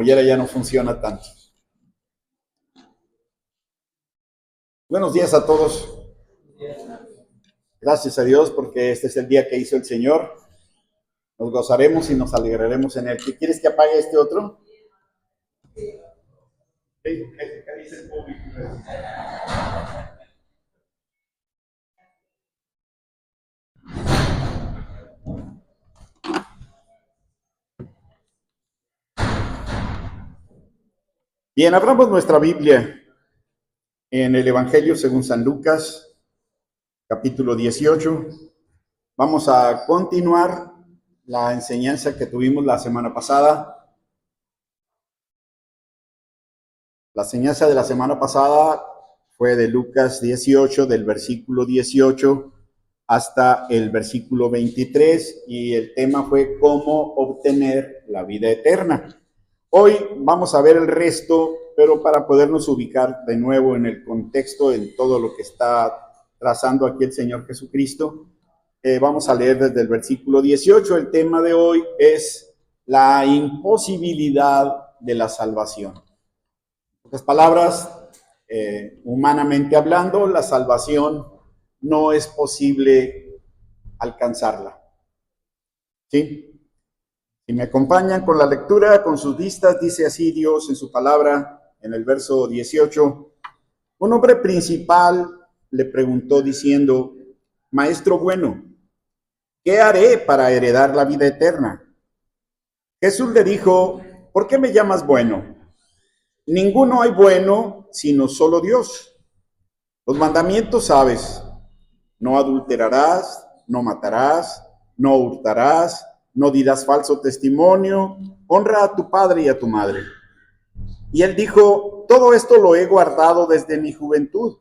mollera ya no funciona tanto. Buenos días a todos. Gracias a Dios porque este es el día que hizo el Señor. Nos gozaremos y nos alegraremos en él. ¿Qué quieres que apague este otro? Bien, abramos nuestra Biblia en el Evangelio según San Lucas, capítulo 18. Vamos a continuar la enseñanza que tuvimos la semana pasada. La enseñanza de la semana pasada fue de Lucas 18, del versículo 18 hasta el versículo 23, y el tema fue cómo obtener la vida eterna. Hoy vamos a ver el resto, pero para podernos ubicar de nuevo en el contexto, en todo lo que está trazando aquí el Señor Jesucristo, vamos a leer desde el versículo 18. El tema de hoy es la imposibilidad de la salvación. En otras palabras, humanamente hablando, la salvación no es posible alcanzarla. ¿Sí? Si me acompañan con la lectura, con sus vistas, dice así Dios en su palabra, en el verso 18. Un hombre principal le preguntó diciendo: Maestro bueno, ¿qué haré para heredar la vida eterna? Jesús le dijo: ¿por qué me llamas bueno? Ninguno hay bueno sino solo Dios. Los mandamientos sabes: no adulterarás, no matarás, no hurtarás, no dirás falso testimonio, honra a tu padre y a tu madre. Y él dijo: todo esto lo he guardado desde mi juventud.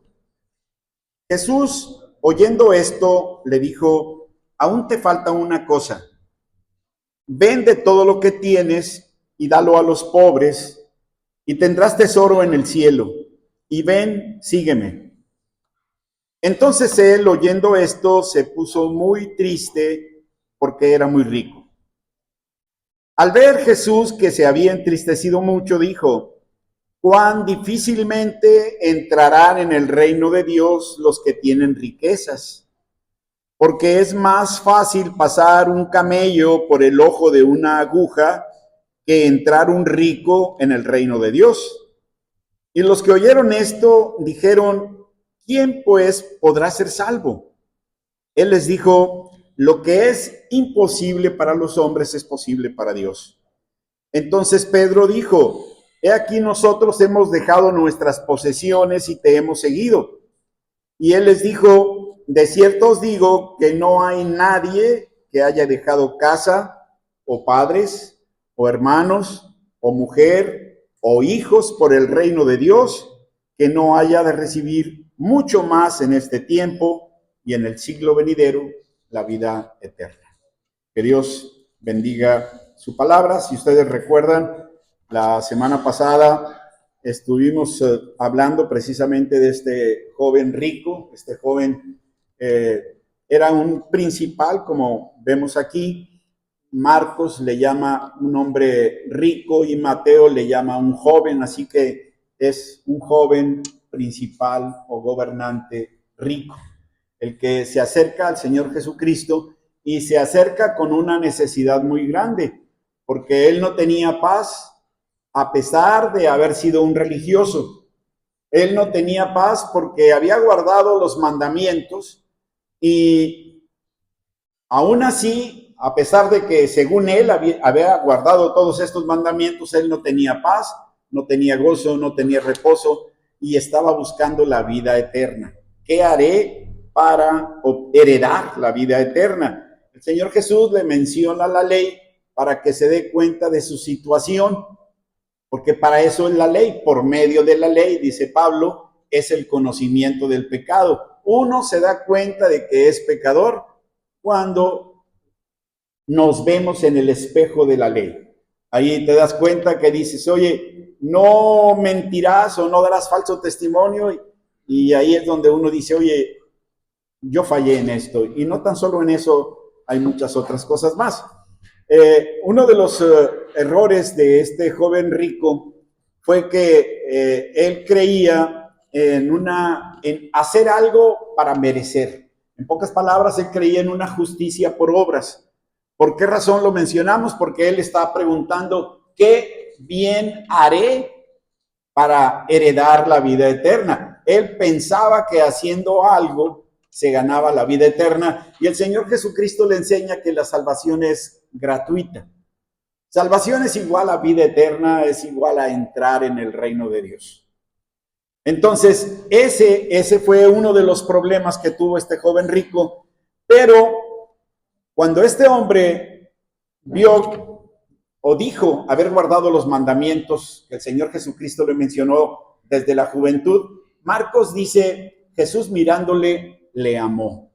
Jesús, oyendo esto, le dijo: aún te falta una cosa. Vende todo lo que tienes y dalo a los pobres, y tendrás tesoro en el cielo. Y ven, sígueme. Entonces él, oyendo esto, se puso muy triste porque era muy rico. Al ver Jesús que se había entristecido mucho, dijo: cuán difícilmente entrarán en el reino de Dios los que tienen riquezas, porque es más fácil pasar un camello por el ojo de una aguja que entrar un rico en el reino de Dios. Y los que oyeron esto dijeron: ¿quién pues podrá ser salvo? Él les dijo: lo que es imposible para los hombres es posible para Dios. Entonces Pedro dijo: he aquí nosotros hemos dejado nuestras posesiones y te hemos seguido. Y él les dijo: de cierto os digo que no hay nadie que haya dejado casa, o padres, o hermanos, o mujer, o hijos por el reino de Dios, que no haya de recibir mucho más en este tiempo y en el siglo venidero la vida eterna. Que Dios bendiga su palabra. Si ustedes recuerdan, la semana pasada estuvimos hablando precisamente de este joven rico. Este joven era un principal, como vemos aquí. Marcos le llama un hombre rico y Mateo le llama un joven, así que es un joven principal o gobernante rico, el que se acerca al Señor Jesucristo y se acerca con una necesidad muy grande, porque él no tenía paz a pesar de haber sido un religioso. Él no tenía paz porque había guardado los mandamientos y aún así, a pesar de que según él había guardado todos estos mandamientos, él no tenía paz, no tenía gozo, no tenía reposo y estaba buscando la vida eterna. ¿Qué haré para heredar la vida eterna? El Señor Jesús le menciona la ley para que se dé cuenta de su situación, porque para eso es la ley. Por medio de la ley, dice Pablo, es el conocimiento del pecado. Uno se da cuenta de que es pecador cuando nos vemos en el espejo de la ley. Ahí te das cuenta que dices: oye, no mentirás o no darás falso testimonio, y ahí es donde uno dice: oye, yo fallé en esto. Y no tan solo en eso, hay muchas otras cosas más. Uno de los errores de este joven rico fue que él creía en hacer algo para merecer. En pocas palabras, él creía en una justicia por obras. ¿Por qué razón lo mencionamos? Porque él está preguntando, ¿qué bien haré para heredar la vida eterna? Él pensaba que haciendo algo se ganaba la vida eterna, y el Señor Jesucristo le enseña que la salvación es gratuita. Salvación es igual a vida eterna, es igual a entrar en el reino de Dios. Entonces, ese fue uno de los problemas que tuvo este joven rico, pero cuando este hombre vio o dijo haber guardado los mandamientos que el Señor Jesucristo le mencionó desde la juventud, Marcos dice, Jesús mirándole, le amó.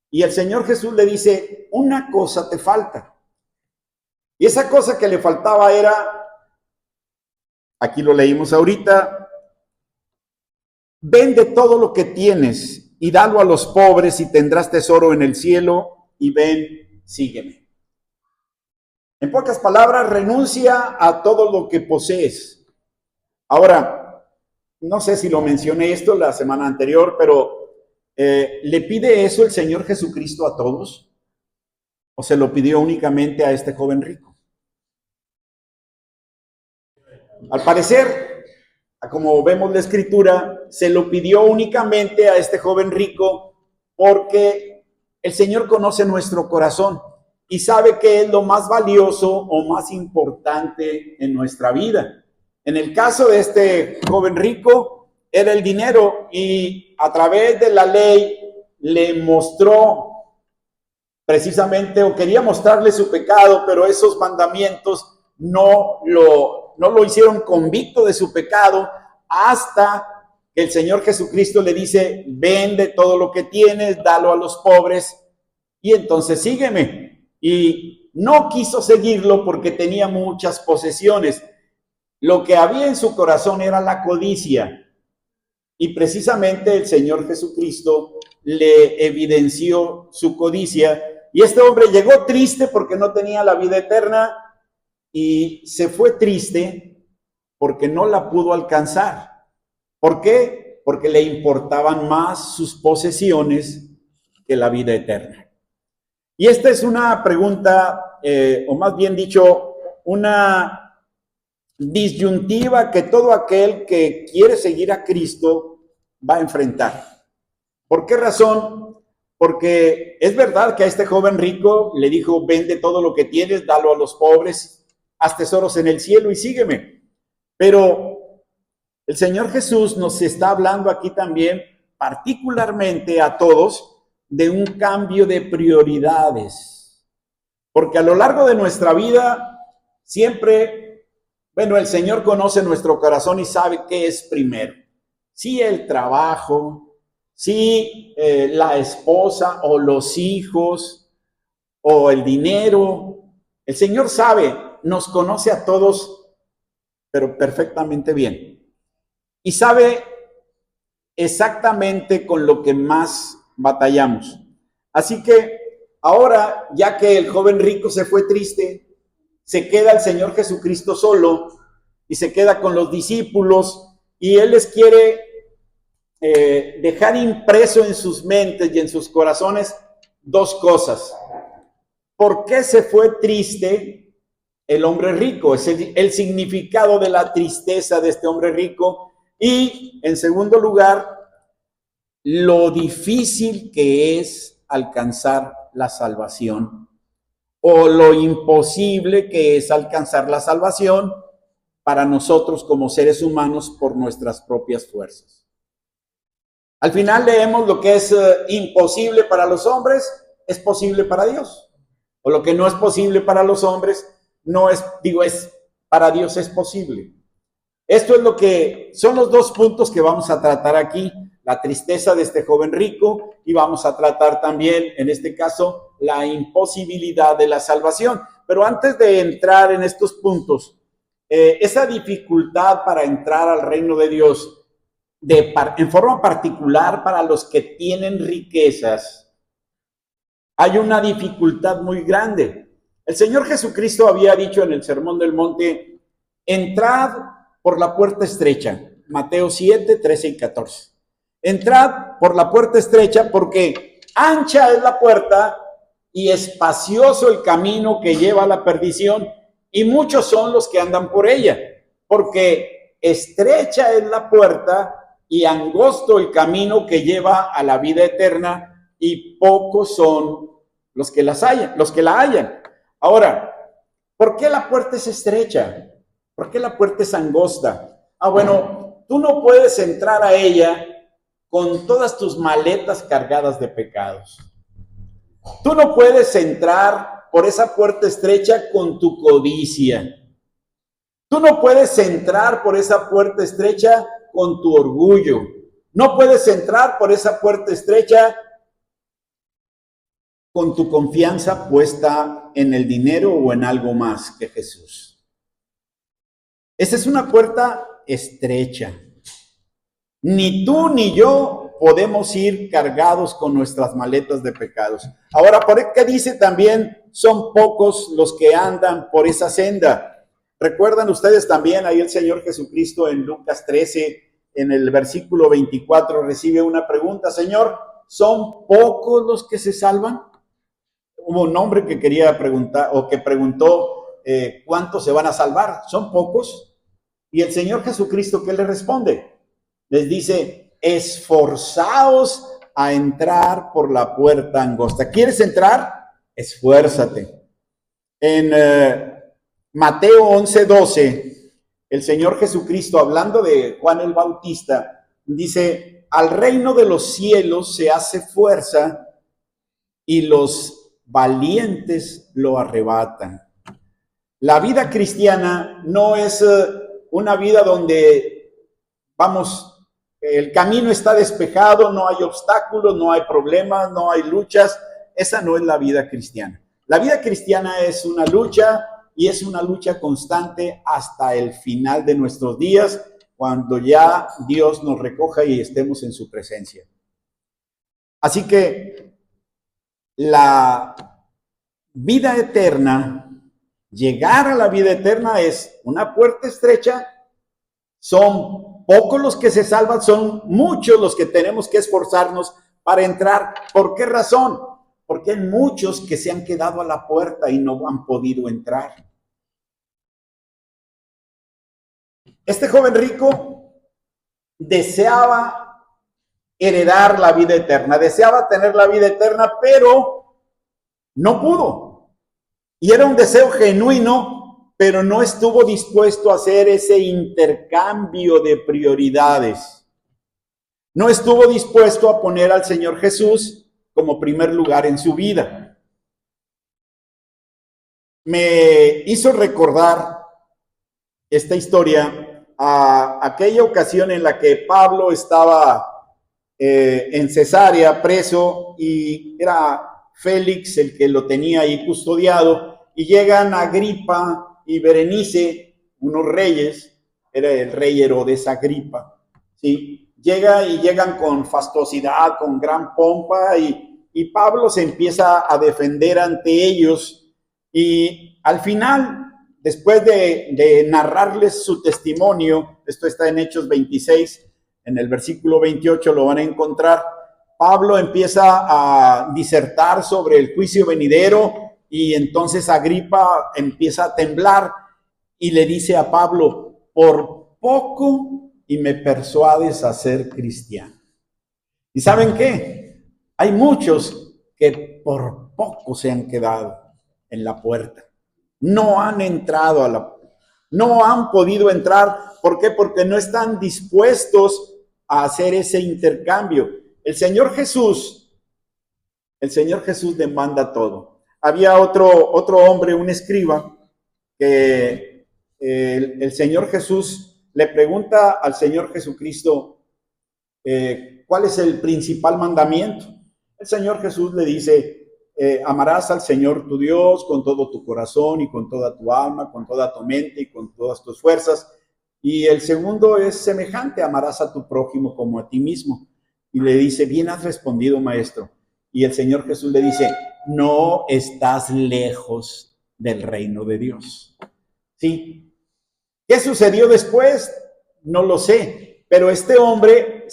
Y el Señor Jesús le dice, una cosa te falta. Y esa cosa que le faltaba era, aquí lo leímos ahorita, vende todo lo que tienes y dalo a los pobres y tendrás tesoro en el cielo, y ven, sígueme. En pocas palabras, renuncia a todo lo que posees. Ahora, no sé si lo mencioné esto la semana anterior, pero ¿le pide eso el Señor Jesucristo a todos? ¿O se lo pidió únicamente a este joven rico? Al parecer, como vemos la escritura, se lo pidió únicamente a este joven rico porque el Señor conoce nuestro corazón y sabe qué es lo más valioso o más importante en nuestra vida. En el caso de este joven rico, era el dinero, y a través de la ley le mostró precisamente, o quería mostrarle su pecado, pero esos mandamientos no lo hicieron convicto de su pecado, hasta que el Señor Jesucristo le dice, vende todo lo que tienes, dalo a los pobres, y entonces sígueme. Y no quiso seguirlo porque tenía muchas posesiones. Lo que había en su corazón era la codicia, y precisamente el Señor Jesucristo le evidenció su codicia, y este hombre llegó triste porque no tenía la vida eterna, y se fue triste porque no la pudo alcanzar. ¿Por qué? Porque le importaban más sus posesiones que la vida eterna. Y esta es una pregunta, o más bien dicho, una disyuntiva que todo aquel que quiere seguir a Cristo va a enfrentar. ¿Por qué razón? Porque es verdad que a este joven rico le dijo, vende todo lo que tienes, dalo a los pobres, haz tesoros en el cielo y sígueme. Pero el Señor Jesús nos está hablando aquí también, particularmente a todos, de un cambio de prioridades. Porque a lo largo de nuestra vida, siempre, el Señor conoce nuestro corazón y sabe qué es primero. Si el trabajo, si la esposa o los hijos o el dinero. El Señor sabe, nos conoce a todos, pero perfectamente bien. Y sabe exactamente con lo que más batallamos. Así que ahora, ya que el joven rico se fue triste, se queda el Señor Jesucristo solo y se queda con los discípulos, y Él les quiere dejar impreso en sus mentes y en sus corazones dos cosas. ¿Por qué se fue triste el hombre rico? Es el significado de la tristeza de este hombre rico. Y en segundo lugar, lo difícil que es alcanzar la salvación, o lo imposible que es alcanzar la salvación para nosotros como seres humanos por nuestras propias fuerzas. Al final leemos lo que es imposible para los hombres, es posible para Dios. O lo que no es posible para los hombres, para Dios es posible. Esto es lo que son los dos puntos que vamos a tratar aquí: la tristeza de este joven rico, y vamos a tratar también, en este caso, la imposibilidad de la salvación. Pero antes de entrar en estos puntos, esa dificultad para entrar al reino de Dios, en forma particular para los que tienen riquezas, hay una dificultad muy grande. El Señor Jesucristo había dicho en el Sermón del Monte, entrad por la puerta estrecha, Mateo 7, 13 y 14. Entrad por la puerta estrecha porque ancha es la puerta y espacioso el camino que lleva a la perdición, y muchos son los que andan por ella, porque estrecha es la puerta y angosto el camino que lleva a la vida eterna, y pocos son los que la hallan. Ahora, ¿por qué la puerta es estrecha? ¿Por qué la puerta es angosta? Bueno, tú no puedes entrar a ella con todas tus maletas cargadas de pecados. Tú no puedes entrar por esa puerta estrecha con tu codicia. Tú no puedes entrar por esa puerta estrecha con tu orgullo. No puedes entrar por esa puerta estrecha con tu confianza puesta en el dinero o en algo más que Jesús. Esa es una puerta estrecha. Ni tú ni yo podemos ir cargados con nuestras maletas de pecados. Ahora, ¿por qué dice también son pocos los que andan por esa senda? ¿Recuerdan ustedes también ahí el Señor Jesucristo en Lucas 13, en el versículo 24, recibe una pregunta? Señor, ¿son pocos los que se salvan? Hubo un hombre que quería preguntar, o que preguntó, ¿cuántos se van a salvar? ¿Son pocos? Y el Señor Jesucristo, ¿qué le responde? Les dice, esforzaos a entrar por la puerta angosta. ¿Quieres entrar? Esfuérzate. En Mateo 11:12, el Señor Jesucristo, hablando de Juan el Bautista, dice, al reino de los cielos se hace fuerza y los valientes lo arrebatan. La vida cristiana no es una vida donde, vamos, el camino está despejado, no hay obstáculos, no hay problemas, no hay luchas. Esa no es la vida cristiana. La vida cristiana es una lucha, y es una lucha constante hasta el final de nuestros días, cuando ya Dios nos recoja y estemos en su presencia. Así que la vida eterna, llegar a la vida eterna es una puerta estrecha. Son pocos los que se salvan, son muchos los que tenemos que esforzarnos para entrar. ¿Por qué razón? Porque hay muchos que se han quedado a la puerta y no han podido entrar. Este joven rico deseaba heredar la vida eterna, deseaba tener la vida eterna, pero no pudo. Y era un deseo genuino, pero no estuvo dispuesto a hacer ese intercambio de prioridades. No estuvo dispuesto a poner al Señor Jesús como primer lugar en su vida. Me hizo recordar esta historia a aquella ocasión en la que Pablo estaba en Cesarea preso, y era Félix el que lo tenía ahí custodiado, y llegan Agripa y Berenice, unos reyes, era el rey Herodes Agripa, ¿sí? Llegan con fastuosidad, con gran pompa, y Pablo se empieza a defender ante ellos, y al final, después de narrarles su testimonio, esto está en Hechos 26, en el versículo 28 lo van a encontrar, Pablo empieza a disertar sobre el juicio venidero, y entonces Agripa empieza a temblar y le dice a Pablo, por poco y me persuades a ser cristiano. ¿Y saben qué? Hay muchos que por poco se han quedado en la puerta. No han entrado no han podido entrar. ¿Por qué? Porque no están dispuestos a hacer ese intercambio. El Señor Jesús demanda todo. Había otro hombre, un escriba, que el Señor Jesús le pregunta al Señor Jesucristo, ¿cuál es el principal mandamiento? El Señor Jesús le dice, amarás al Señor tu Dios con todo tu corazón y con toda tu alma, con toda tu mente y con todas tus fuerzas. Y el segundo es semejante, amarás a tu prójimo como a ti mismo. Y le dice, bien has respondido, maestro. Y el Señor Jesús le dice, no estás lejos del reino de Dios. ¿Sí? ¿Qué sucedió después? No lo sé, pero este hombre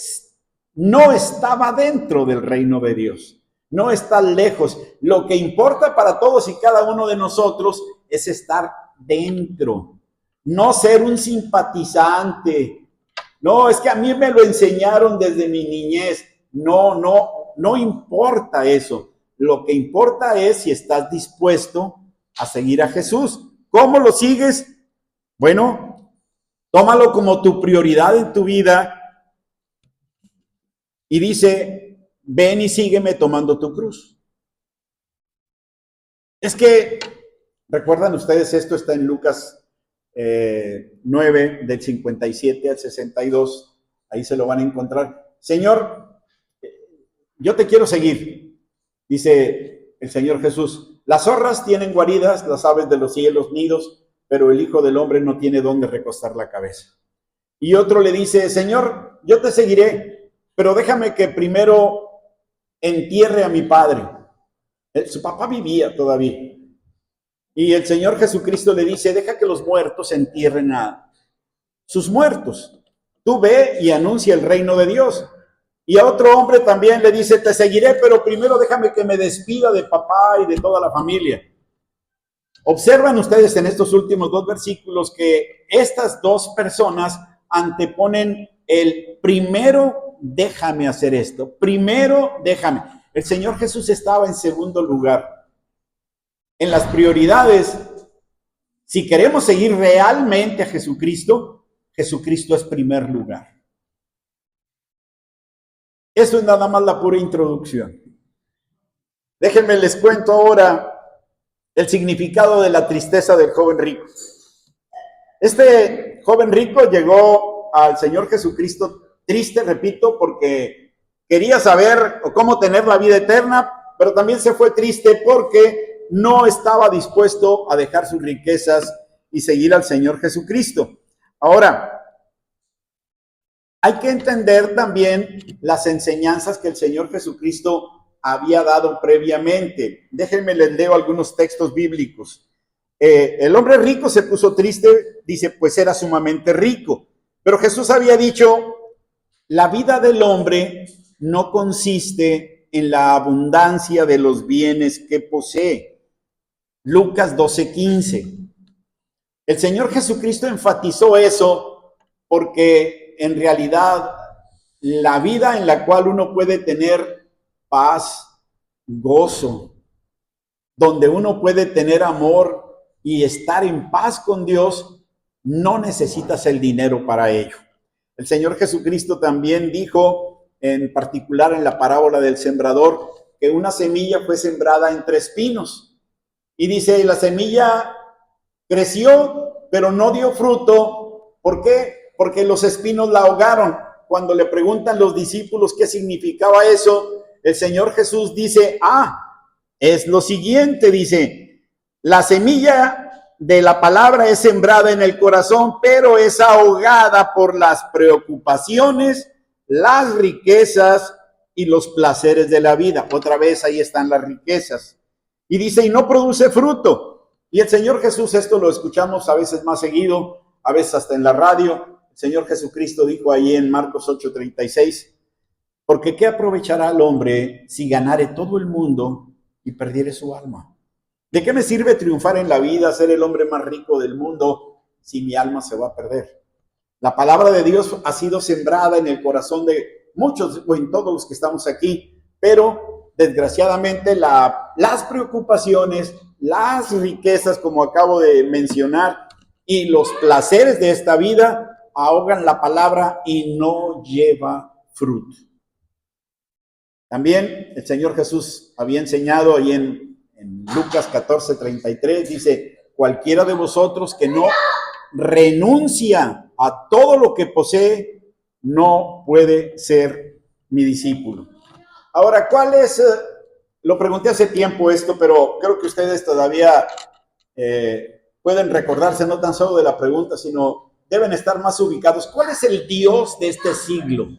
no estaba dentro del reino de Dios, no está lejos. Lo que importa para todos y cada uno de nosotros es estar dentro, no ser un simpatizante. No, es que a mí me lo enseñaron desde mi niñez. No importa eso. Lo que importa es si estás dispuesto a seguir a Jesús. ¿Cómo lo sigues? Bueno, tómalo como tu prioridad en tu vida y dice, ven y sígueme tomando tu cruz. Es que, ¿recuerdan ustedes? Esto está en Lucas 9, del 57 al 62. Ahí se lo van a encontrar. Señor, yo te quiero seguir, dice el Señor Jesús. Las zorras tienen guaridas, las aves de los cielos nidos, pero el Hijo del Hombre no tiene dónde recostar la cabeza. Y otro le dice, Señor, yo te seguiré, pero déjame que primero entierre a mi padre. Su papá vivía todavía. Y el Señor Jesucristo le dice, deja que los muertos entierren a sus muertos. Tú ve y anuncia el reino de Dios. Y a otro hombre también le dice, te seguiré, pero primero déjame que me despida de papá y de toda la familia. Observan ustedes en estos últimos dos versículos que estas dos personas anteponen el primero, déjame hacer esto, primero déjame. El Señor Jesús estaba en segundo lugar. En las prioridades, si queremos seguir realmente a Jesucristo, Jesucristo es primer lugar. Eso es nada más la pura introducción. Déjenme les cuento ahora el significado de la tristeza del joven rico. Este joven rico llegó al Señor Jesucristo triste, repito, porque quería saber cómo tener la vida eterna, pero también se fue triste porque no estaba dispuesto a dejar sus riquezas y seguir al Señor Jesucristo. Ahora, hay que entender también las enseñanzas que el Señor Jesucristo había dado previamente. Déjenme les leo algunos textos bíblicos. El hombre rico se puso triste, dice, pues era sumamente rico. Pero Jesús había dicho, la vida del hombre no consiste en la abundancia de los bienes que posee. Lucas 12:15. El Señor Jesucristo enfatizó eso porque en realidad la vida en la cual uno puede tener paz, gozo, donde uno puede tener amor y estar en paz con Dios, no necesitas el dinero para ello. El Señor Jesucristo también dijo, en particular en la parábola del sembrador, que una semilla fue sembrada entre espinos. Y dice, la semilla creció, pero no dio fruto. ¿Por qué? Porque los espinos la ahogaron. Cuando le preguntan los discípulos qué significaba eso, el Señor Jesús dice, es lo siguiente, dice, la semilla de la palabra es sembrada en el corazón, pero es ahogada por las preocupaciones, las riquezas y los placeres de la vida. Otra vez ahí están las riquezas. Y dice, y no produce fruto. Y el Señor Jesús, esto lo escuchamos a veces más seguido, a veces hasta en la radio. El Señor Jesucristo dijo ahí en Marcos 8:36, porque ¿qué aprovechará el hombre si ganare todo el mundo y perdiere su alma? ¿De qué me sirve triunfar en la vida, ser el hombre más rico del mundo, si mi alma se va a perder? La palabra de Dios ha sido sembrada en el corazón de muchos, o en todos los que estamos aquí, pero desgraciadamente las preocupaciones, las riquezas, como acabo de mencionar, y los placeres de esta vida ahogan la palabra y no lleva fruto. También el Señor Jesús había enseñado ahí en Lucas 14:33, dice, cualquiera de vosotros que no renuncia a todo lo que posee, no puede ser mi discípulo. Ahora, ¿cuál es? Lo pregunté hace tiempo esto, pero creo que ustedes todavía pueden recordarse no tan solo de la pregunta, sino deben estar más ubicados. ¿Cuál es el Dios de este siglo?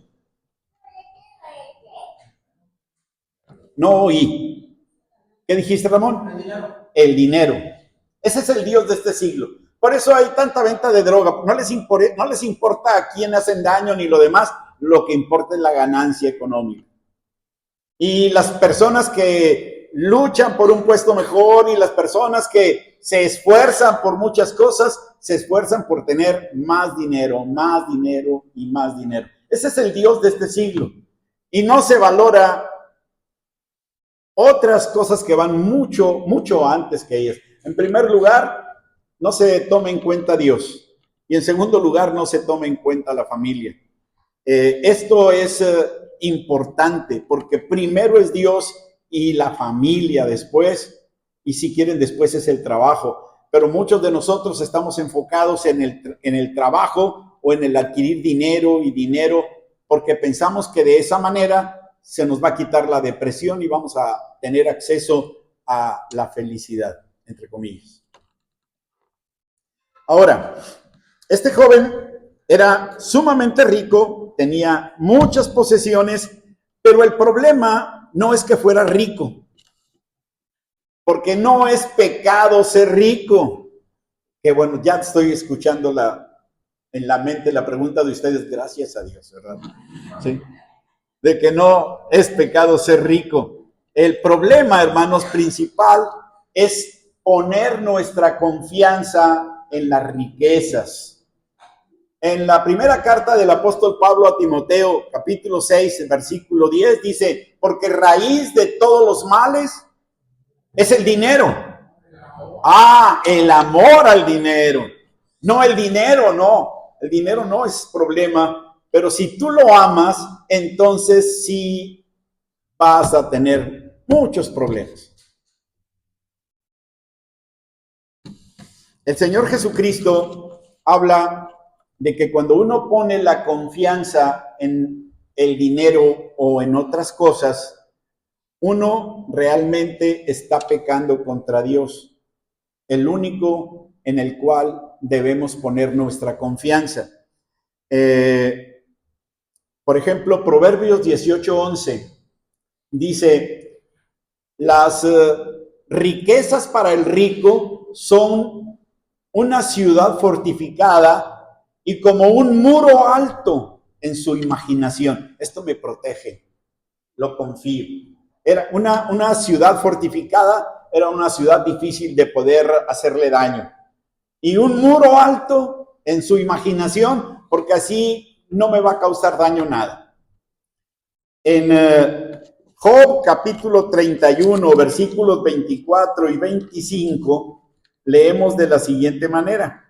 No oí. ¿Qué dijiste, Ramón? El dinero. Ese es el Dios de este siglo. Por eso hay tanta venta de droga. No les importa a quién hacen daño ni lo demás. Lo que importa es la ganancia económica. Y las personas que luchan por un puesto mejor y las personas que se esfuerzan por muchas cosas, se esfuerzan por tener más dinero y más dinero. Ese es el Dios de este siglo. Y no se valora otras cosas que van mucho, mucho antes que ellas. En primer lugar, no se toma en cuenta Dios. Y en segundo lugar, no se toma en cuenta la familia. Esto es importante porque primero es Dios y la familia después. Y si quieren, después es el trabajo. Pero muchos de nosotros estamos enfocados en el trabajo o en el adquirir dinero y dinero porque pensamos que de esa manera se nos va a quitar la depresión y vamos a tener acceso a la felicidad, entre comillas. Ahora, este joven era sumamente rico, tenía muchas posesiones, pero el problema no es que fuera rico, porque no es pecado ser rico. Que bueno, ya estoy escuchando en la mente la pregunta de ustedes, gracias a Dios, ¿verdad? Sí. De que no es pecado ser rico. El problema, hermanos, principal es poner nuestra confianza en las riquezas. En la primera carta del apóstol Pablo a Timoteo, capítulo 6, versículo 10, dice, porque raíz de todos los males es el dinero. El amor al dinero. No el dinero, no. El dinero no es problema. Pero si tú lo amas, entonces sí vas a tener muchos problemas. El Señor Jesucristo habla de que cuando uno pone la confianza en el dinero o en otras cosas, uno realmente está pecando contra Dios, el único en el cual debemos poner nuestra confianza. Por ejemplo, Proverbios 18:11 dice, las riquezas para el rico son una ciudad fortificada y como un muro alto en su imaginación. Esto me protege, lo confío. Era una ciudad fortificada, era una ciudad difícil de poder hacerle daño. Y un muro alto en su imaginación, porque así no me va a causar daño nada. En Job capítulo 31, versículos 24 y 25, leemos de la siguiente manera.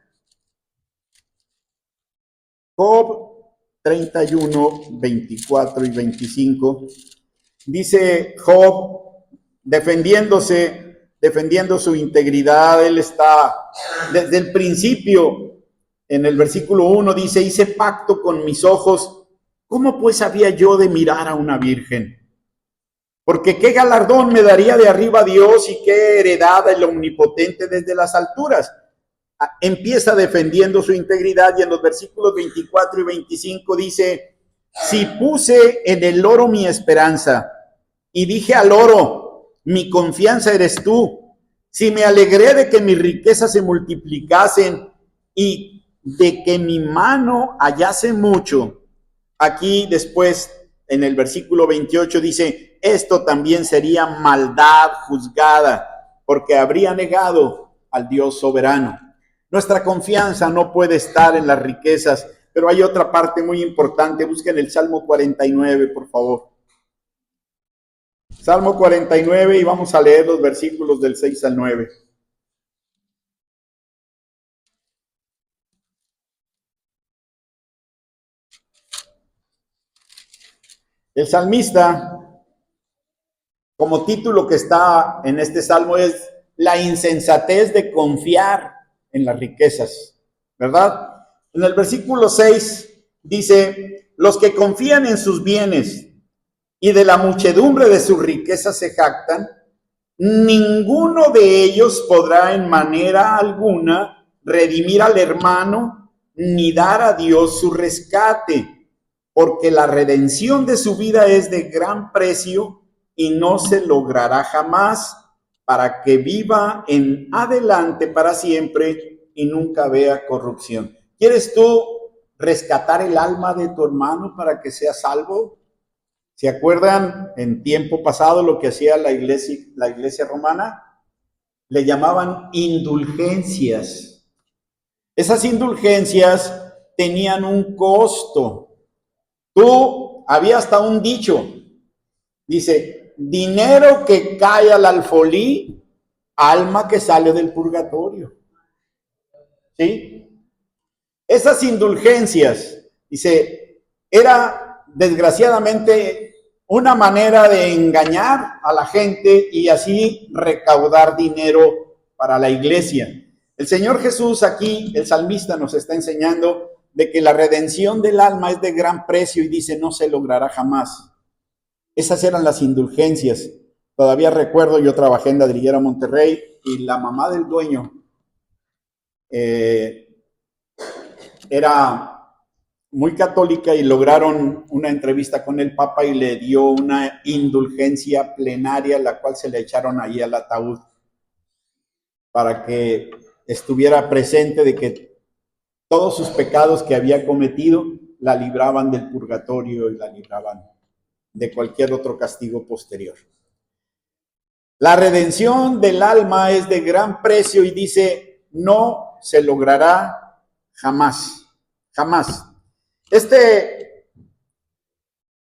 Job 31, 24 y 25, dice Job, defendiendo su integridad, él está desde el principio. En el versículo 1 dice, hice pacto con mis ojos, ¿cómo pues había yo de mirar a una virgen? Porque qué galardón me daría de arriba Dios y qué heredad el omnipotente desde las alturas. Empieza defendiendo su integridad y en los versículos 24 y 25 dice, si puse en el oro mi esperanza y dije al oro, mi confianza eres tú, si me alegré de que mis riquezas se multiplicasen y de que mi mano hallase mucho. Aquí después, en el versículo 28 dice, esto también sería maldad juzgada, porque habría negado al Dios soberano. Nuestra confianza no puede estar en las riquezas, pero hay otra parte muy importante. Busquen el Salmo 49, por favor. Salmo 49 y vamos a leer los versículos del 6 al 9. El salmista, como título que está en este salmo, es la insensatez de confiar en las riquezas, ¿verdad? En el versículo 6 dice, los que confían en sus bienes y de la muchedumbre de sus riquezas se jactan, ninguno de ellos podrá en manera alguna redimir al hermano ni dar a Dios su rescate, porque la redención de su vida es de gran precio y no se logrará jamás para que viva en adelante para siempre y nunca vea corrupción. ¿Quieres tú rescatar el alma de tu hermano para que sea salvo? ¿Se acuerdan en tiempo pasado lo que hacía la iglesia romana? Le llamaban indulgencias. Esas indulgencias tenían un costo. Había hasta un dicho, dice, dinero que cae al alfolí, alma que sale del purgatorio. ¿Sí? Esas indulgencias, dice, era desgraciadamente una manera de engañar a la gente y así recaudar dinero para la iglesia. El Señor Jesús aquí, el salmista, nos está enseñando de que la redención del alma es de gran precio y dice, no se logrará jamás. Esas eran las indulgencias. Todavía recuerdo, yo trabajé en Ladrillera Monterrey y la mamá del dueño era muy católica y lograron una entrevista con el Papa y le dio una indulgencia plenaria, la cual se le echaron ahí al ataúd para que estuviera presente de que todos sus pecados que había cometido la libraban del purgatorio y la libraban de cualquier otro castigo posterior. La redención del alma es de gran precio y dice, no se logrará jamás, jamás. Este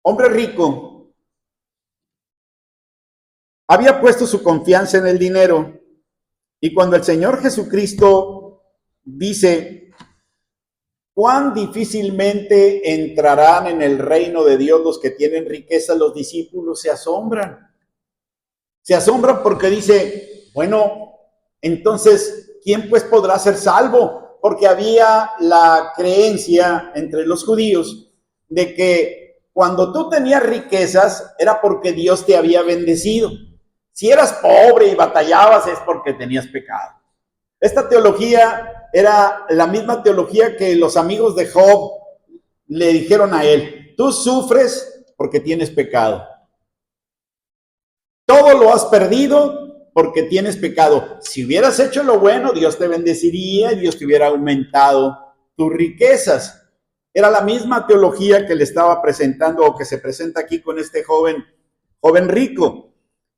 hombre rico había puesto su confianza en el dinero y cuando el Señor Jesucristo dice, cuán difícilmente entrarán en el reino de Dios los que tienen riqueza, los discípulos se asombran. Se asombran porque dice, bueno, entonces, ¿quién pues podrá ser salvo? Porque había la creencia entre los judíos de que cuando tú tenías riquezas era porque Dios te había bendecido. Si eras pobre y batallabas es porque tenías pecado. Esta teología era la misma teología que los amigos de Job le dijeron a él, tú sufres porque tienes pecado. Todo lo has perdido porque tienes pecado. Si hubieras hecho lo bueno, Dios te bendeciría y Dios te hubiera aumentado tus riquezas. Era la misma teología que le estaba presentando o que se presenta aquí con este joven rico.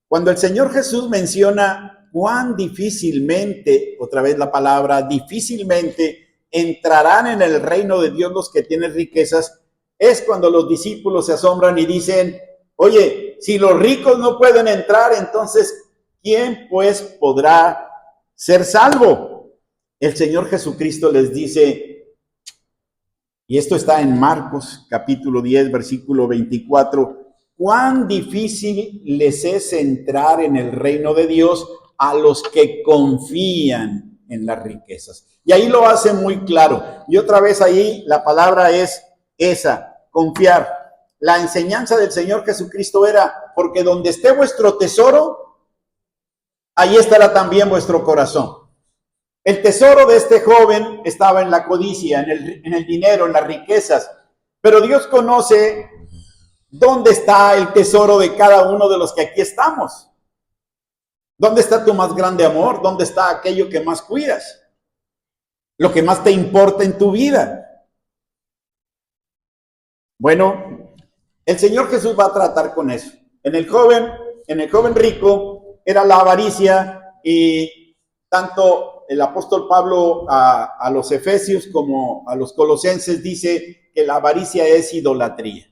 Cuando el Señor Jesús menciona cuán difícilmente, otra vez la palabra, difícilmente entrarán en el reino de Dios los que tienen riquezas, es cuando los discípulos se asombran y dicen, oye, si los ricos no pueden entrar, entonces, ¿quién pues podrá ser salvo? El Señor Jesucristo les dice, y esto está en Marcos capítulo 10, versículo 24, cuán difícil les es entrar en el reino de Dios a los que confían en las riquezas. Y ahí lo hace muy claro. Y otra vez ahí la palabra es esa, confiar. La enseñanza del Señor Jesucristo era, porque donde esté vuestro tesoro, ahí estará también vuestro corazón. El tesoro de este joven estaba en la codicia, en el dinero, en las riquezas. Pero Dios conoce dónde está el tesoro de cada uno de los que aquí estamos. ¿Dónde está tu más grande amor? ¿Dónde está aquello que más cuidas? Lo que más te importa en tu vida. Bueno, el Señor Jesús va a tratar con eso. En el joven rico era la avaricia y tanto el apóstol Pablo a los efesios como a los colosenses dice que la avaricia es idolatría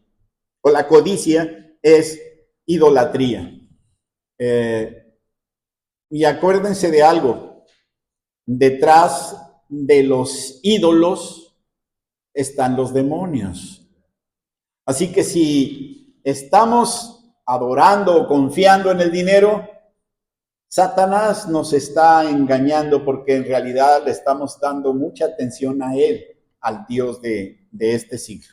o la codicia es idolatría. Y acuérdense de algo, detrás de los ídolos están los demonios. Así que si estamos adorando o confiando en el dinero, Satanás nos está engañando porque en realidad le estamos dando mucha atención a él, al Dios de este siglo.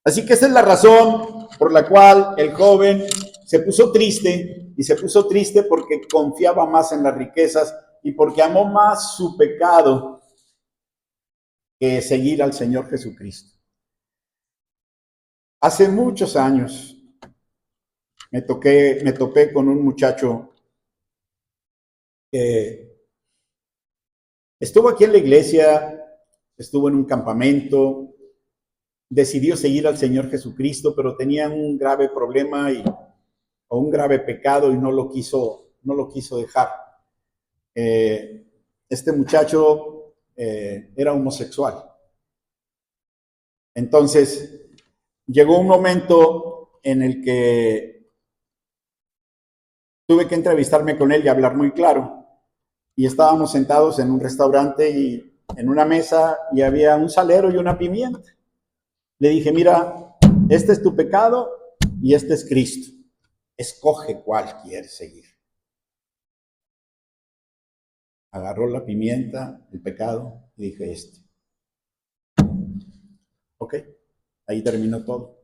Así que esa es la razón por la cual el joven se puso triste y se puso triste porque confiaba más en las riquezas y porque amó más su pecado que seguir al Señor Jesucristo. Hace muchos años me topé con un muchacho Estuvo aquí en la iglesia, estuvo en un campamento, decidió seguir al Señor Jesucristo, pero tenía un grave problema o un grave pecado y no lo quiso dejar. Este muchacho era homosexual. Entonces, llegó un momento en el que tuve que entrevistarme con él y hablar muy claro. Y estábamos sentados en un restaurante y en una mesa y había un salero y una pimienta. Le dije, mira, este es tu pecado y este es Cristo. Escoge cuál quieres seguir. Agarró la pimienta, el pecado, y dije, este. Ok, ahí terminó todo.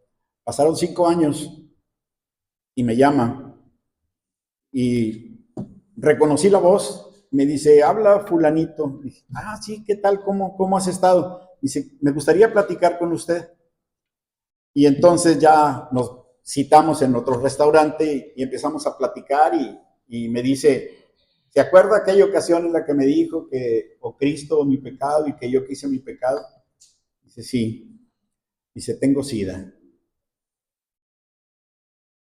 Pasaron 5 años y me llama y reconocí la voz. Me dice, habla fulanito. Dije, sí, ¿qué tal? ¿Cómo has estado? Dice, me gustaría platicar con usted. Y entonces ya nos citamos en otro restaurante y empezamos a platicar y me dice, ¿se acuerda aquella ocasión en la que me dijo que o Cristo o mi pecado y que yo quise mi pecado? Dice, sí. Dice, tengo SIDA.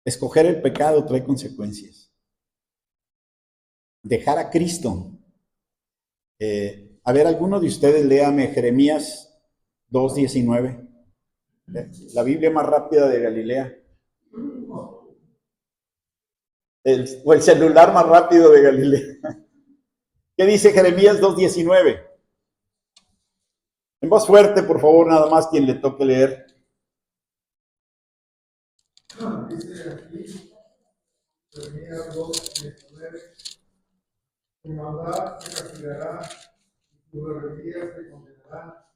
Escoger el pecado trae consecuencias. Dejar a Cristo. A ver, alguno de ustedes léame Jeremías 2:19. La Biblia más rápida de Galilea. O el celular más rápido de Galilea. ¿Qué dice Jeremías 2:19? En voz fuerte, por favor, nada más quien le toque leer. Dice aquí, Jeremías 2:19, tu maldad te castigará y tu rebeldía te condenará.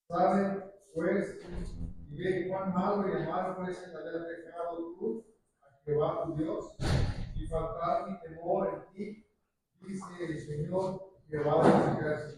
Sabe, pues, y ve cuán malo y amargo es el haber dejado tú a Jehová tu Dios y faltar mi temor en ti, dice el Señor Jehová de los ejércitos.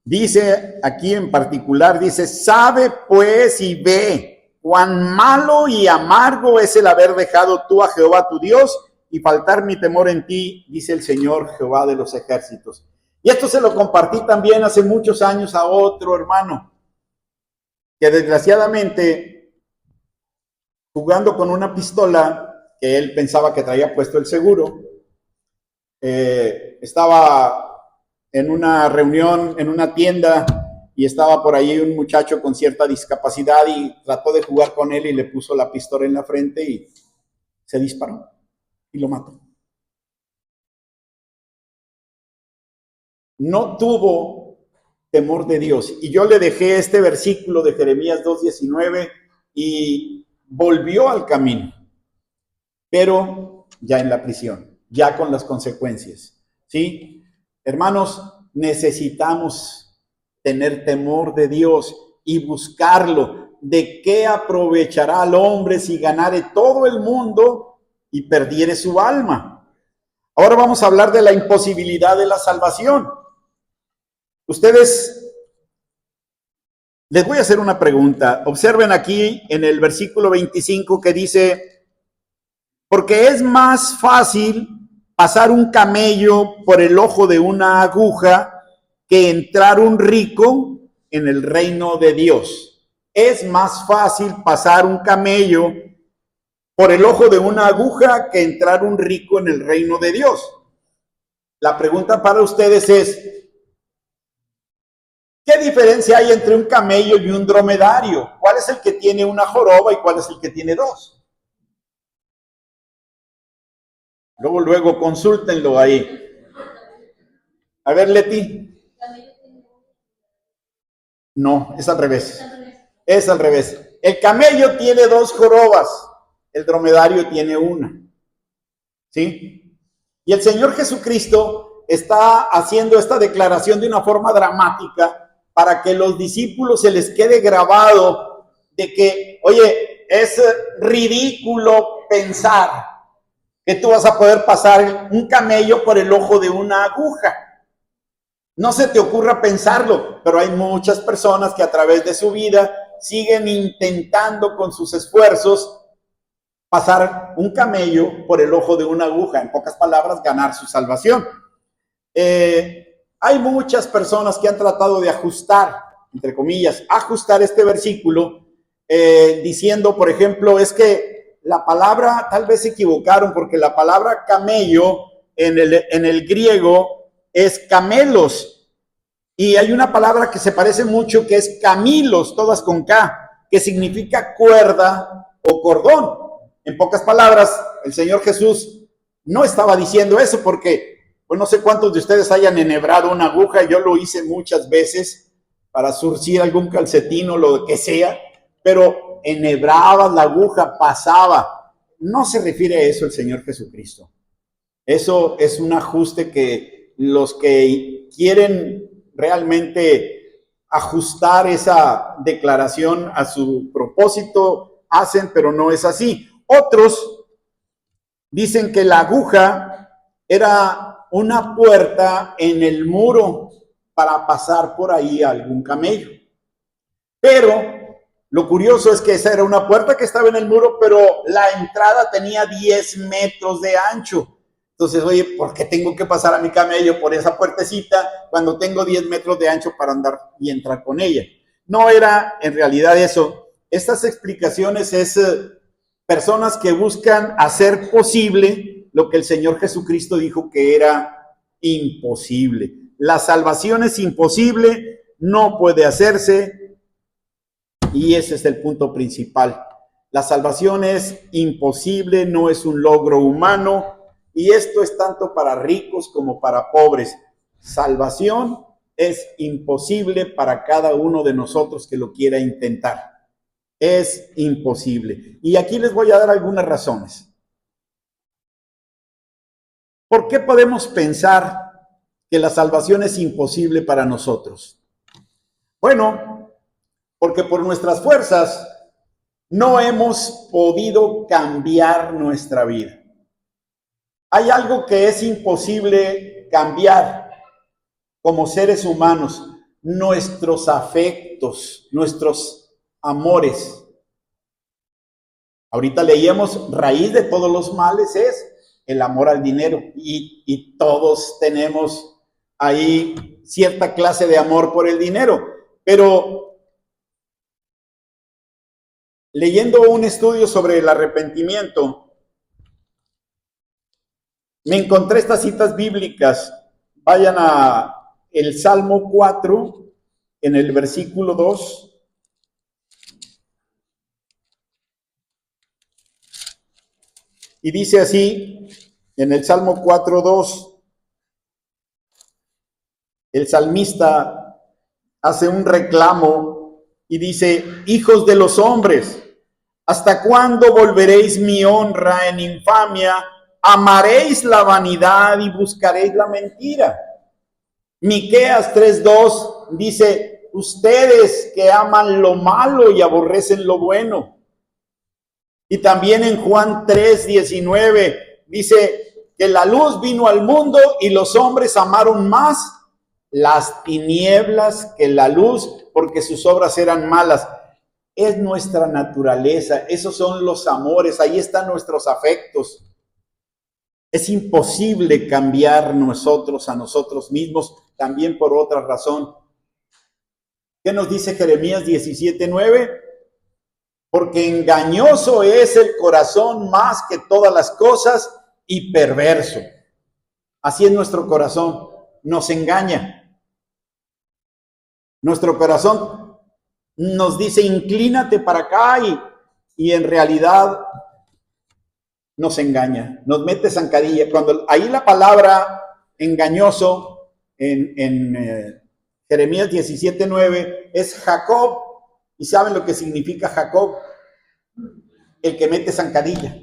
Dice aquí en particular, dice, sabe pues y ve cuán malo y amargo es el haber dejado tú a Jehová tu Dios y faltar mi temor en ti, dice el Señor Jehová de los ejércitos. Y esto se lo compartí también hace muchos años a otro hermano, que desgraciadamente, jugando con una pistola que él pensaba que traía puesto el seguro, estaba en una reunión, en una tienda, y estaba por ahí un muchacho con cierta discapacidad y trató de jugar con él y le puso la pistola en la frente y se disparó y lo mató. No tuvo temor de Dios. Y yo le dejé este versículo de Jeremías 2:19 y volvió al camino, pero ya en la prisión, ya con las consecuencias. ¿Sí? Hermanos, necesitamos tener temor de Dios y buscarlo. ¿De qué aprovechará al hombre si ganare todo el mundo y perdiere su alma? Ahora vamos a hablar de la imposibilidad de la salvación. Ustedes, les voy a hacer una pregunta. Observen aquí en el versículo 25 que dice, porque es más fácil pasar un camello por el ojo de una aguja que entrar un rico en el reino de Dios. Es más fácil pasar un camello por el ojo de una aguja que entrar un rico en el reino de Dios. La pregunta para ustedes es, ¿qué diferencia hay entre un camello y un dromedario? ¿Cuál es el que tiene una joroba y cuál es el que tiene dos? Luego, consúltenlo ahí. A ver, Leti. No, es al revés. Es al revés. El camello tiene dos jorobas, el dromedario tiene una. ¿Sí? Y el Señor Jesucristo está haciendo esta declaración de una forma dramática para que los discípulos se les quede grabado de que, oye, es ridículo pensar que tú vas a poder pasar un camello por el ojo de una aguja. No se te ocurra pensarlo, pero hay muchas personas que a través de su vida siguen intentando con sus esfuerzos pasar un camello por el ojo de una aguja, en pocas palabras, ganar su salvación. Hay muchas personas que han tratado de ajustar, entre comillas, ajustar este versículo, diciendo, por ejemplo, es que la palabra, tal vez se equivocaron, porque la palabra camello en el griego es camelos, y hay una palabra que se parece mucho que es camilos, todas con K, que significa cuerda o cordón. En pocas palabras, el Señor Jesús no estaba diciendo eso porque, pues no sé cuántos de ustedes hayan enhebrado una aguja, yo lo hice muchas veces para surcir algún calcetín o lo que sea, pero enhebrabas la aguja, pasaba. No se refiere a eso el Señor Jesucristo. Eso es un ajuste que los que quieren realmente ajustar esa declaración a su propósito hacen, pero no es así. Otros dicen que la aguja era una puerta en el muro para pasar por ahí a algún camello. Pero lo curioso es que esa era una puerta que estaba en el muro, pero la entrada tenía 10 metros de ancho. Entonces, oye, ¿por qué tengo que pasar a mi camello por esa puertecita cuando tengo 10 metros de ancho para andar y entrar con ella? No era en realidad eso. Estas explicaciones es personas que buscan hacer posible lo que el Señor Jesucristo dijo que era imposible. La salvación es imposible, no puede hacerse, y ese es el punto principal. La salvación es imposible, no es un logro humano, y esto es tanto para ricos como para pobres. Salvación es imposible para cada uno de nosotros que lo quiera intentar. Es imposible. Y aquí les voy a dar algunas razones. ¿Por qué podemos pensar que la salvación es imposible para nosotros? Bueno, porque por nuestras fuerzas no hemos podido cambiar nuestra vida. Hay algo que es imposible cambiar como seres humanos: nuestros afectos, nuestros amores. Ahorita leíamos, raíz de todos los males es el amor al dinero, y todos tenemos ahí cierta clase de amor por el dinero, pero leyendo un estudio sobre el arrepentimiento, me encontré estas citas bíblicas. Vayan a el Salmo 4, en el versículo 2. Y dice así, en el Salmo 4:2, el salmista hace un reclamo y dice: hijos de los hombres, ¿hasta cuándo volveréis mi honra en infamia? Amaréis la vanidad y buscaréis la mentira. Miqueas 3:2 dice: ustedes que aman lo malo y aborrecen lo bueno. Y también en Juan 3:19 dice que la luz vino al mundo y los hombres amaron más las tinieblas que la luz, porque sus obras eran malas. Es nuestra naturaleza, esos son los amores, ahí están nuestros afectos. Es imposible cambiar nosotros a nosotros mismos, también por otra razón. ¿Qué nos dice Jeremías 17:9? Porque engañoso es el corazón más que todas las cosas y perverso. Así es nuestro corazón, nos engaña. Nuestro corazón nos dice: inclínate para acá, y en realidad nos engaña, nos mete zancadilla. Cuando ahí la palabra engañoso en Jeremías 17:9 es Jacob. ¿Y saben lo que significa Jacob? El que mete zancadilla.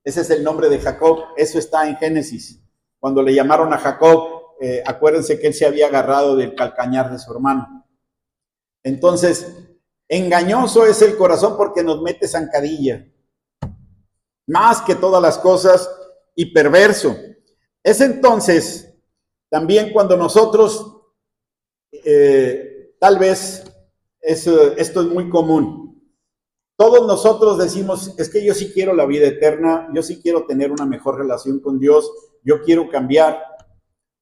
Ese es el nombre de Jacob. Eso está en Génesis. Cuando le llamaron a Jacob, acuérdense que él se había agarrado del calcañar de su hermano. Entonces, engañoso es el corazón porque nos mete zancadilla, más que todas las cosas, y perverso. Es entonces también cuando nosotros, tal vez, esto es muy común. Todos nosotros decimos, es que yo sí quiero la vida eterna, yo sí quiero tener una mejor relación con Dios, yo quiero cambiar,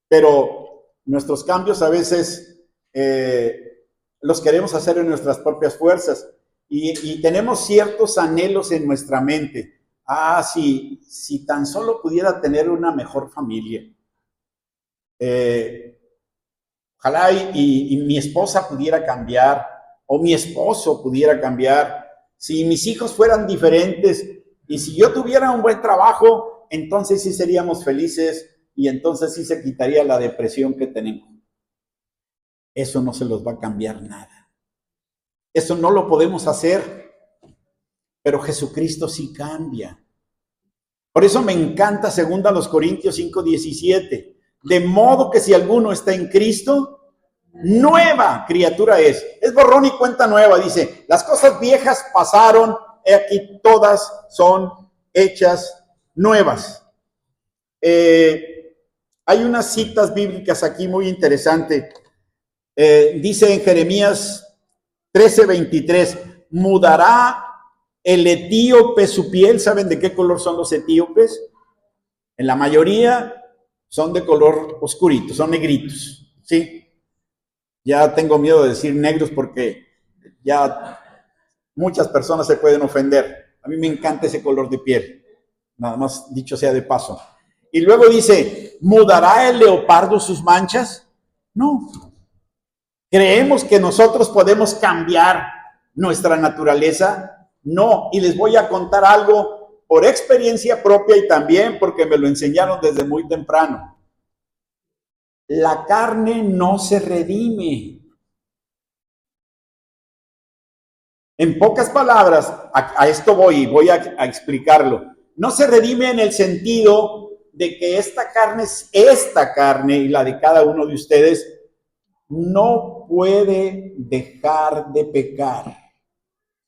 pero nuestros cambios a veces los queremos hacer en nuestras propias fuerzas y tenemos ciertos anhelos en nuestra mente. Si tan solo pudiera tener una mejor familia. Ojalá y mi esposa pudiera cambiar, o mi esposo pudiera cambiar. Si mis hijos fueran diferentes y si yo tuviera un buen trabajo, entonces sí seríamos felices y entonces sí se quitaría la depresión que tenemos. Eso no se los va a cambiar nada. Eso no lo podemos hacer, pero Jesucristo sí cambia. Por eso me encanta 2 Corintios 5:17. De modo que si alguno está en Cristo, nueva criatura es. Es borrón y cuenta nueva, dice. Las cosas viejas pasaron, he aquí todas son hechas nuevas. Hay unas citas bíblicas aquí muy interesantes. Dice en Jeremías 13:23, mudará el etíope su piel. ¿Saben de qué color son los etíopes? En la mayoría son de color oscurito, son negritos, ¿sí? Ya tengo miedo de decir negros porque ya muchas personas se pueden ofender. A mí me encanta ese color de piel, nada más dicho sea de paso. Y luego dice, ¿mudará el leopardo sus manchas? No. ¿Creemos que nosotros podemos cambiar nuestra naturaleza? No. Y les voy a contar algo por experiencia propia y también porque me lo enseñaron desde muy temprano. La carne no se redime. En pocas palabras, a esto voy a explicarlo. No se redime en el sentido de que esta carne y la de cada uno de ustedes no puede dejar de pecar,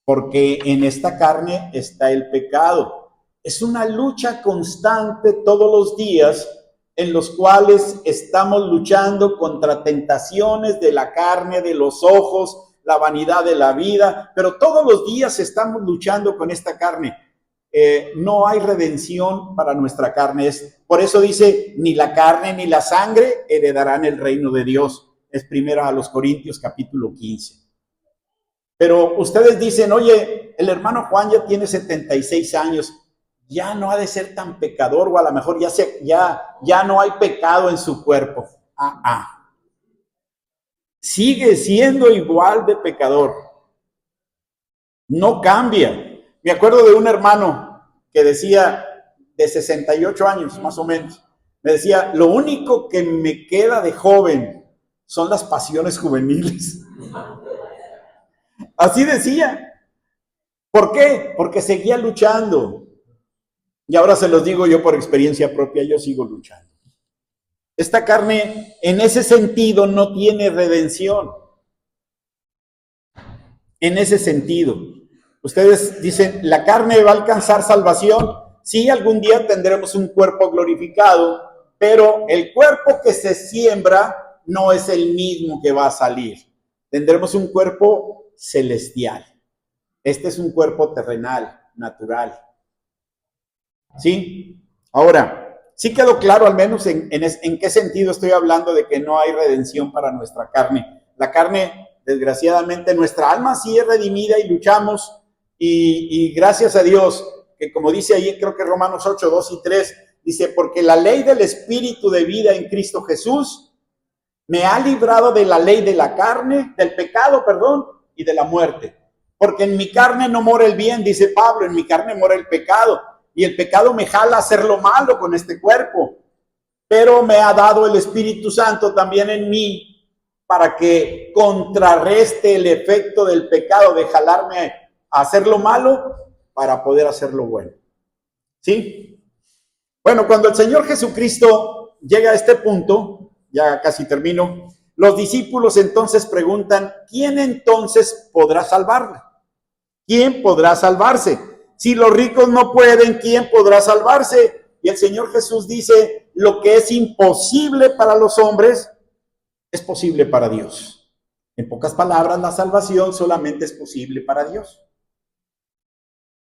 porque en esta carne está el pecado. Es una lucha constante todos los días en los cuales estamos luchando contra tentaciones de la carne, de los ojos, la vanidad de la vida, pero todos los días estamos luchando con esta carne. No hay redención para nuestra carne. Por eso dice, ni la carne ni la sangre heredarán el reino de Dios. Es 1 Corintios capítulo 15. Pero ustedes dicen, oye, el hermano Juan ya tiene 76 años, ya no ha de ser tan pecador, o a lo mejor ya no hay pecado en su cuerpo. Sigue siendo igual de pecador. No cambia. Me acuerdo de un hermano que decía, de 68 años más o menos, me decía, lo único que me queda de joven son las pasiones juveniles. Así decía. ¿Por qué? Porque seguía luchando. Y ahora se los digo yo por experiencia propia, yo sigo luchando. Esta carne, en ese sentido, no tiene redención. En ese sentido. Ustedes dicen, ¿la carne va a alcanzar salvación? Sí, algún día tendremos un cuerpo glorificado, pero el cuerpo que se siembra no es el mismo que va a salir. Tendremos un cuerpo celestial. Este es un cuerpo terrenal, natural. ¿Sí? Ahora, sí quedó claro al menos en qué sentido estoy hablando de que no hay redención para nuestra carne. La carne, desgraciadamente, nuestra alma sí es redimida y luchamos y gracias a Dios, que como dice ahí, creo que Romanos 8, 2 y 3, dice, porque la ley del Espíritu de vida en Cristo Jesús me ha librado de la ley de la carne, del pecado, y de la muerte. Porque en mi carne no mora el bien, dice Pablo, en mi carne mora el pecado. Y el pecado me jala a hacer lo malo con este cuerpo. Pero me ha dado el Espíritu Santo también en mí para que contrarreste el efecto del pecado de jalarme a hacer lo malo para poder hacer lo bueno. ¿Sí? Bueno, cuando el Señor Jesucristo llega a este punto, ya casi termino, los discípulos entonces preguntan, ¿quién entonces podrá salvarle? ¿Quién podrá salvarse? Si los ricos no pueden, ¿quién podrá salvarse? Y el Señor Jesús dice, lo que es imposible para los hombres, es posible para Dios. En pocas palabras, la salvación solamente es posible para Dios.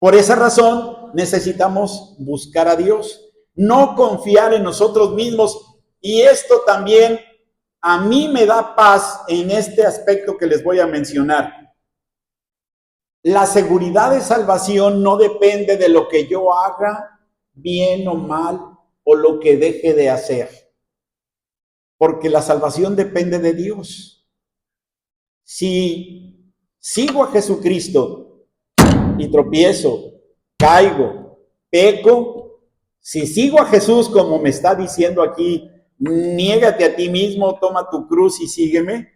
Por esa razón necesitamos buscar a Dios, no confiar en nosotros mismos. Y esto también a mí me da paz en este aspecto que les voy a mencionar. La seguridad de salvación no depende de lo que yo haga, bien o mal, o lo que deje de hacer. Porque la salvación depende de Dios. Si sigo a Jesucristo y tropiezo, caigo, peco, si sigo a Jesús como me está diciendo aquí, niégate a ti mismo, toma tu cruz y sígueme,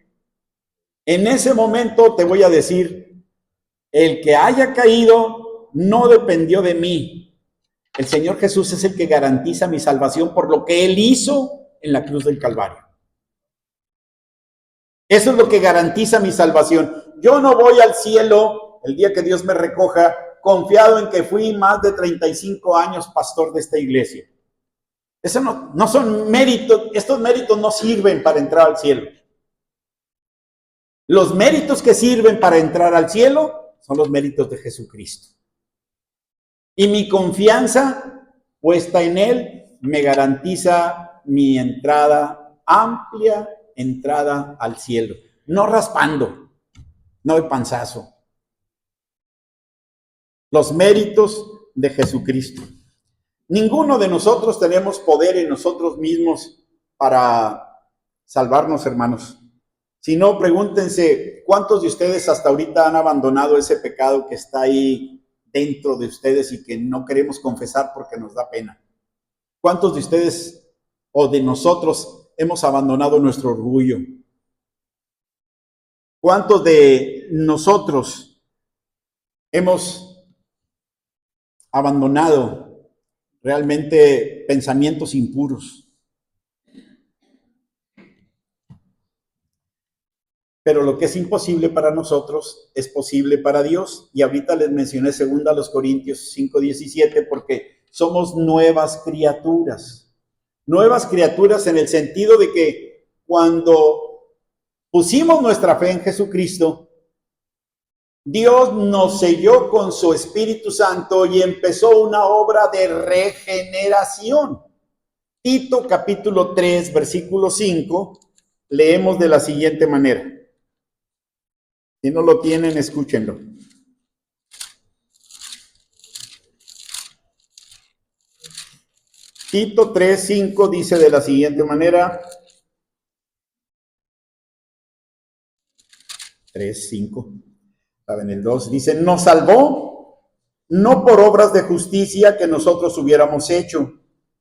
en ese momento te voy a decir, el que haya caído no dependió de mí. El Señor Jesús es el que garantiza mi salvación por lo que Él hizo en la cruz del Calvario. Eso es lo que garantiza mi salvación. Yo no voy al cielo el día que Dios me recoja confiado en que fui más de 35 años pastor de esta iglesia. Eso no son méritos, estos méritos no sirven para entrar al cielo. Los méritos que sirven para entrar al cielo son los méritos de Jesucristo. Y mi confianza puesta en Él me garantiza mi entrada, amplia entrada al cielo. No raspando, no de panzazo. Los méritos de Jesucristo. Ninguno de nosotros tenemos poder en nosotros mismos para salvarnos, hermanos. Si no, pregúntense, ¿cuántos de ustedes hasta ahorita han abandonado ese pecado que está ahí dentro de ustedes y que no queremos confesar porque nos da pena? ¿Cuántos de ustedes o de nosotros hemos abandonado nuestro orgullo? ¿Cuántos de nosotros hemos abandonado realmente pensamientos impuros? Pero lo que es imposible para nosotros es posible para Dios. Y ahorita les mencioné 2 Corintios 5:17 porque somos nuevas criaturas. Nuevas criaturas en el sentido de que cuando pusimos nuestra fe en Jesucristo, Dios nos selló con su Espíritu Santo y empezó una obra de regeneración. Tito capítulo 3, versículo 5, leemos de la siguiente manera. Si no lo tienen, escúchenlo. Tito 3, 5 dice de la siguiente manera. 3, 5. ¿Saben? El 2 dice, nos salvó no por obras de justicia que nosotros hubiéramos hecho,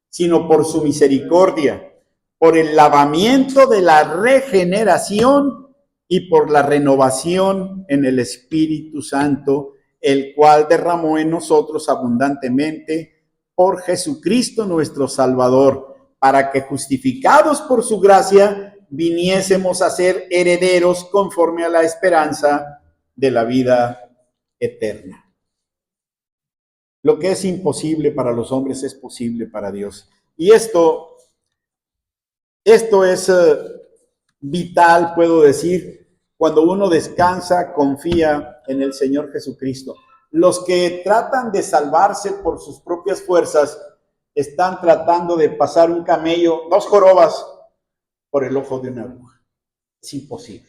sino por su misericordia, por el lavamiento de la regeneración y por la renovación en el Espíritu Santo, el cual derramó en nosotros abundantemente por Jesucristo nuestro Salvador, para que justificados por su gracia viniésemos a ser herederos conforme a la esperanza de la vida eterna. Lo que es imposible para los hombres es posible para Dios. Y esto es vital, puedo decir, cuando uno descansa, confía en el Señor Jesucristo. Los que tratan de salvarse por sus propias fuerzas están tratando de pasar un camello, 2 jorobas, por el ojo de una aguja. Es imposible.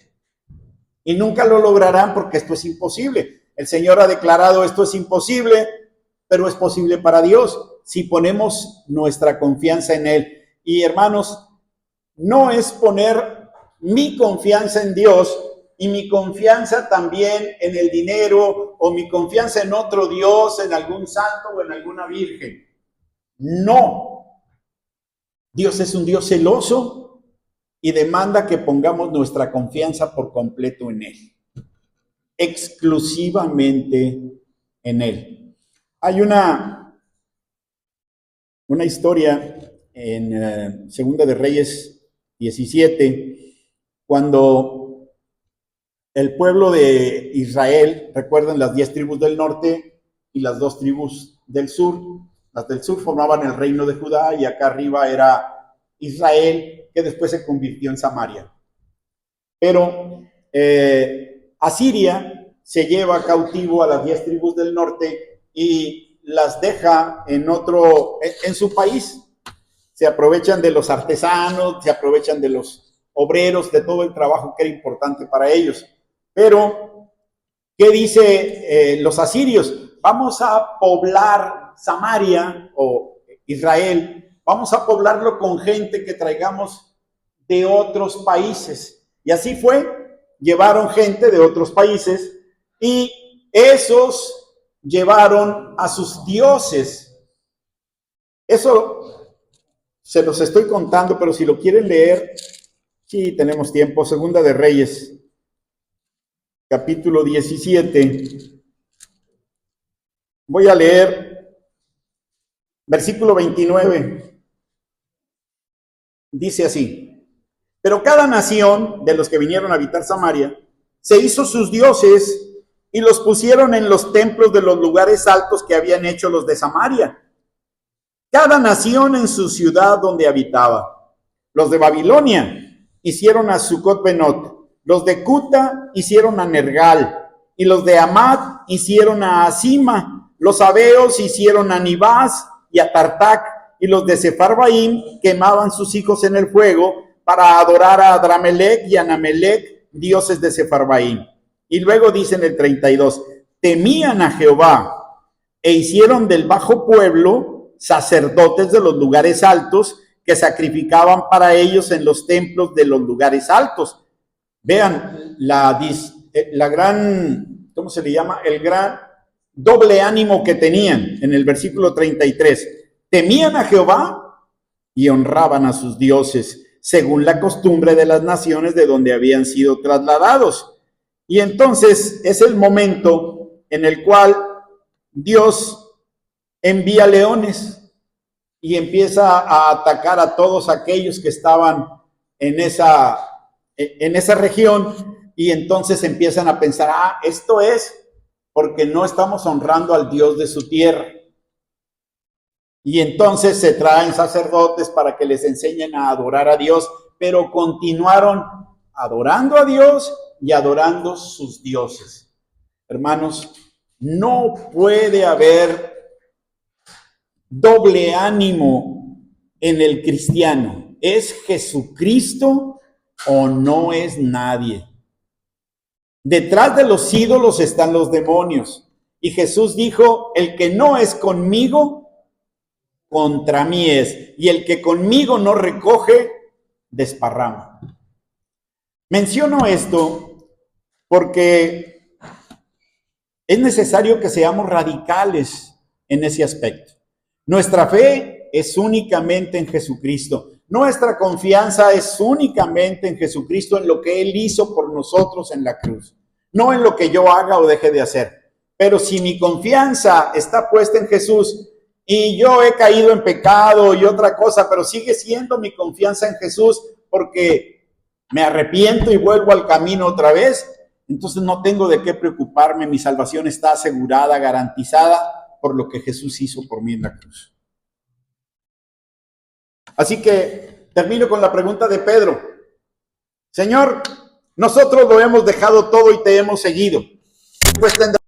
Y nunca lo lograrán porque esto es imposible. El Señor ha declarado esto es imposible, pero es posible para Dios si ponemos nuestra confianza en Él. Y hermanos, no es poner mi confianza en Dios y mi confianza también en el dinero o mi confianza en otro Dios, en algún santo o en alguna virgen. No. Dios es un Dios celoso y demanda que pongamos nuestra confianza por completo en Él. Exclusivamente en Él. Hay una historia en Segunda de Reyes 17, cuando el pueblo de Israel, recuerden las 10 tribus del norte y las 2 tribus del sur, las del sur formaban el reino de Judá y acá arriba era Israel, que después se convirtió en Samaria. Pero Asiria se lleva cautivo a las 10 tribus del norte y las deja en su país. Se aprovechan de los artesanos, se aprovechan de los obreros, de todo el trabajo que era importante para ellos. Pero, ¿qué dice los asirios? Vamos a poblar Samaria o Israel, vamos a poblarlo con gente que traigamos de otros países. Y así fue, llevaron gente de otros países y esos llevaron a sus dioses. Eso se los estoy contando, pero si lo quieren leer, sí tenemos tiempo. Segunda de Reyes, capítulo 17. Voy a leer versículo 29. Dice así: pero cada nación de los que vinieron a habitar Samaria se hizo sus dioses y los pusieron en los templos de los lugares altos que habían hecho los de Samaria, cada nación en su ciudad donde habitaba. Los de Babilonia hicieron a Sucot-Benot, los de Cuta hicieron a Nergal, y los de Amad hicieron a Asima, los sabeos hicieron a Nibás y a Tartac, y los de Sepharvaim quemaban sus hijos en el fuego para adorar a Adramelech y a Anamelech, dioses de Sepharvaim. Y luego dice en el 32, temían a Jehová e hicieron del bajo pueblo sacerdotes de los lugares altos que sacrificaban para ellos en los templos de los lugares altos. Vean la gran, ¿cómo se le llama? El gran doble ánimo que tenían en el versículo 33. Temían a Jehová y honraban a sus dioses, según la costumbre de las naciones de donde habían sido trasladados. Y entonces es el momento en el cual Dios envía leones y empieza a atacar a todos aquellos que estaban en esa región, y entonces empiezan a pensar, esto es porque no estamos honrando al Dios de su tierra. Y entonces se traen sacerdotes para que les enseñen a adorar a Dios, pero continuaron adorando a Dios y adorando sus dioses. Hermanos, no puede haber doble ánimo en el cristiano. ¿Es Jesucristo o no es nadie? Detrás de los ídolos están los demonios. Y Jesús dijo, el que no es conmigo, contra mí es. Y el que conmigo no recoge, desparrama. Menciono esto porque es necesario que seamos radicales en ese aspecto. Nuestra fe es únicamente en Jesucristo. Nuestra confianza es únicamente en Jesucristo, en lo que Él hizo por nosotros en la cruz. No en lo que yo haga o deje de hacer. Pero si mi confianza está puesta en Jesús y yo he caído en pecado y otra cosa, pero sigue siendo mi confianza en Jesús porque me arrepiento y vuelvo al camino otra vez, entonces no tengo de qué preocuparme. Mi salvación está asegurada, garantizada por lo que Jesús hizo por mí en la cruz. Así que termino con la pregunta de Pedro. Señor, nosotros lo hemos dejado todo y te hemos seguido. Pues tendrá